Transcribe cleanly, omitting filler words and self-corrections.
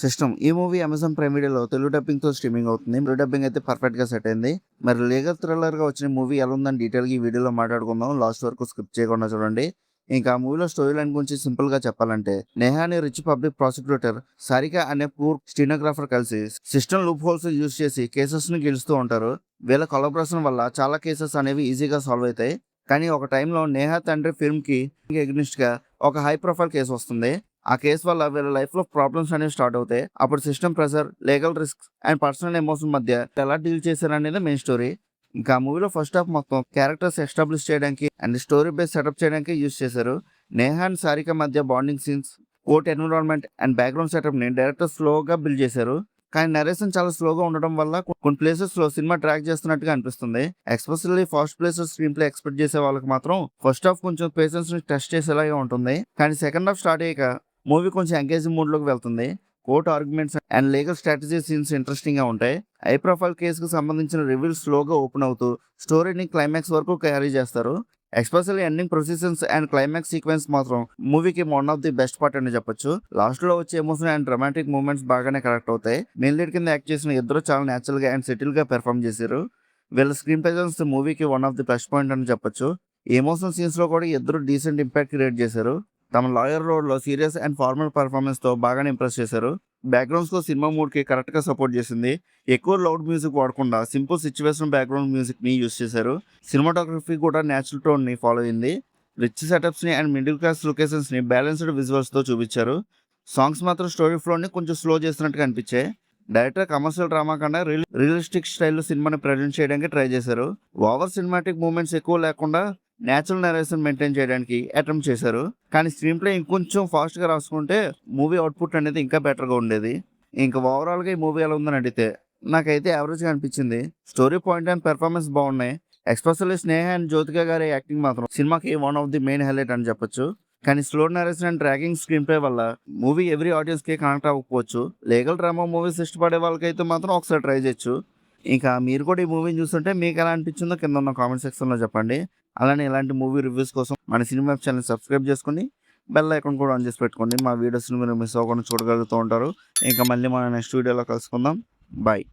System ఈ movie Amazon prime వీడియోలో Telugu dubbing తో స్ట్రీమింగ్ అవుతుంది. తెలుగు డబ్బింగ్ అయితే పర్ఫెక్ట్ గా సెట్ అయింది. మరి లీగల్ థ్రిల్లర్ గా వచ్చిన మూవీ ఎలా ఉందని డీటెయిల్ గా ఈ వీడియోలో మాట్లాడుకుందాం. లాస్ట్ వరకు స్కిప్ చేయకుండా చూడండి. ఇంకా ఆ మూవీలో స్టోరీ లైన్ గురించి సింపుల్ గా చెప్పాలంటే, నేహా అనే రిచ్ పబ్లిక్ ప్రాసిక్యూటర్, సారిక అనే పూర్ స్టీనోగ్రాఫర్ కలిసి సిస్టమ్ లూప్ హోల్స్ యూజ్ చేసి కేసెస్ ని గెలుస్తూ ఉంటారు. వీళ్ళ కొలాబరేషన్ వల్ల చాలా కేసెస్ అనేవి ఈజీగా సాల్వ్ అవుతాయి. కానీ ఒక టైంలో నేహా తండ్రి ఫిల్మ్ కి ఎగ్నిస్ట్ గా ఒక హై ప్రొఫైల్ కేసు వస్తుంది. ఆ కేసు వల్ల వీళ్ళ లైఫ్ లో ప్రాబ్లమ్స్ అనేవి స్టార్ట్ అవుతాయి. అప్పుడు system pressure, legal risk and personal emotion మధ్య ఎలా డీల్ చేశారనేది మెయిన్ స్టోరీ. ఇంకా మూవీలో ఫస్ట్ హాఫ్ మొత్తం క్యారెక్టర్స్ ఎస్టాబ్లిష్ చేయడానికి అండ్ స్టోరీ బేస్ సెటప్ చేయడానికి యూజ్ చేశారు. నేహా అండ్ సారిక మధ్య bonding scenes, court environment and background setup ని డైరెక్టర్ స్లోగా బిల్డ్ చేశారు. కానీ నరేషన్ చాలా స్లోగా ఉండడం వల్ల కొన్ని ప్లేసెస్ లో సినిమా ట్రాక్ చేస్తున్నట్టుగా అనిపిస్తుంది. Especially first places screen play expect చేసే వాళ్ళకి మాత్రం ఫస్ట్ హాఫ్ కొంచెం పేషెన్స్ ని టెస్ట్ చేసేలాగా ఉంటుంది. కానీ సెకండ్ హాఫ్ స్టార్ట్ అయ్యాక మూవీ కొంచెం ఎంగేజింగ్ మూడ్ లోకి వెళ్తుంది. Court arguments and legal strategy scenes interesting గా ఉంటాయి. హై ప్రొఫైల్ కేసుకు సంబంధించిన రివ్యూల్ స్లోగా ఓపెన్ అవుతూ స్టోరీని క్లైమాక్స్ వరకు క్యారీ చేస్తారు. Especially ending processions and climax sequence మాత్రం మూవీకి one of the best part అని చెప్పొచ్చు. లాస్ట్ లో వచ్చే ఎమోషన్ అండ్ డ్రామాటిక్ మూమెంట్స్ బాగానే కరెక్ట్ అవుతాయి. మెయిన్ లీడ్ కింద యాక్ట్ చేసిన ఇద్దరు చాలా నేచురల్ గా అండ్ సెటిల్ గా పెర్ఫామ్ చేశారు. వీళ్ళ స్క్రీన్ ప్రెజెన్స్ మూవీకి one of the plus point అని చెప్పొచ్చు. ఎమోషన్ సీన్స్ లో కూడా ఇద్దరు డీసెంట్ ఇంపాక్ట్ క్రియేట్ చేశారు. తమ లాయర్ రోల్ లో సీరియస్ అండ్ ఫార్మల్ పర్ఫార్మెన్స్ తో బాగానే ఇంప్రెస్ చేశారు. బ్యాక్గ్రౌండ్స్ తో సినిమా మూడ్ కి కరెక్ట్ గా సపోర్ట్ చేసింది. ఎక్కువ లౌడ్ మ్యూజిక్ వాడకుండా సింపుల్ సిచ్యువేషన్ బ్యాక్గ్రౌండ్ మ్యూజిక్ ని యూస్ చేశారు. సినిమాటోగ్రఫీ కూడా న్యాచురల్ టోన్ ని ఫాలో అయింది. రిచ్ సెటప్స్ ని అండ్ మిడిల్ క్లాస్ లొకేషన్స్ ని బ్యాలెన్స్డ్ విజువల్స్ తో చూపించారు. సాంగ్స్ మాత్రం స్టోరీ ఫ్లో ని కొంచెం స్లో చేసినట్టుగా అనిపించాయి. డైరెక్టర్ కమర్షియల్ డ్రామా కన్నా రియలిస్టిక్ స్టైల్లో సినిమాని ప్రజెంట్ చేయడానికి ట్రై చేశారు. ఓవర్ సినిమాటిక్ మూమెంట్స్ ఎక్కువ లేకుండా నేచురల్ నరేషన్ మెయింటైన్ చేయడానికి అటెంప్ట్ చేశారు. కానీ స్క్రీన్ ప్లే ఇంకొంచెం ఫాస్ట్ గా రాసుకుంటే మూవీ అవుట్పుట్ అనేది ఇంకా బెటర్ గా ఉండేది. ఇంకా ఓవరాల్ గా ఈ మూవీ ఎలా ఉందని అడిగితే నాకైతే యావరేజ్ గా అనిపించింది. స్టోరీ పాయింట్ అండ్ పెర్ఫార్మెన్స్ బాగున్నాయి. ఎస్పెషల్లీ స్నేహ అండ్ జ్యోతిక గారి యాక్టింగ్ మాత్రం సినిమాకి one of the main highlight అని చెప్పొచ్చు. కానీ slow narration and tracking screen play వల్ల మూవీ ఎవ్రీ ఆడియన్స్ కి కనెక్ట్ అవ్వకపోవచ్చు. లీగల్ డ్రామా మూవీస్ ఇష్టపడే వాళ్ళకైతే మాత్రం ఒకసారి ట్రై చేయొచ్చు. ఇంకా మీరు కూడా ఈ మూవీని చూస్తుంటే మీకు ఎలా అనిపించిందో కింద ఉన్న కామెంట్ సెక్షన్ లో చెప్పండి. అలానే ఇలాంటి మూవీ రివ్యూస్ కోసం మన సినిమా ఛానల్ సబ్స్క్రైబ్ చేసుకుని బెల్ ఐకాన్ కూడా ఆన్ చేసి పెట్టుకోండి. మా వీడియోస్ని మీరు మిస్ అవ్వకుండా చూడగలుగుతూ ఉంటారు. ఇంకా మళ్ళీ మన నెక్స్ట్ వీడియోలో కలుసుకుందాం. బాయ్.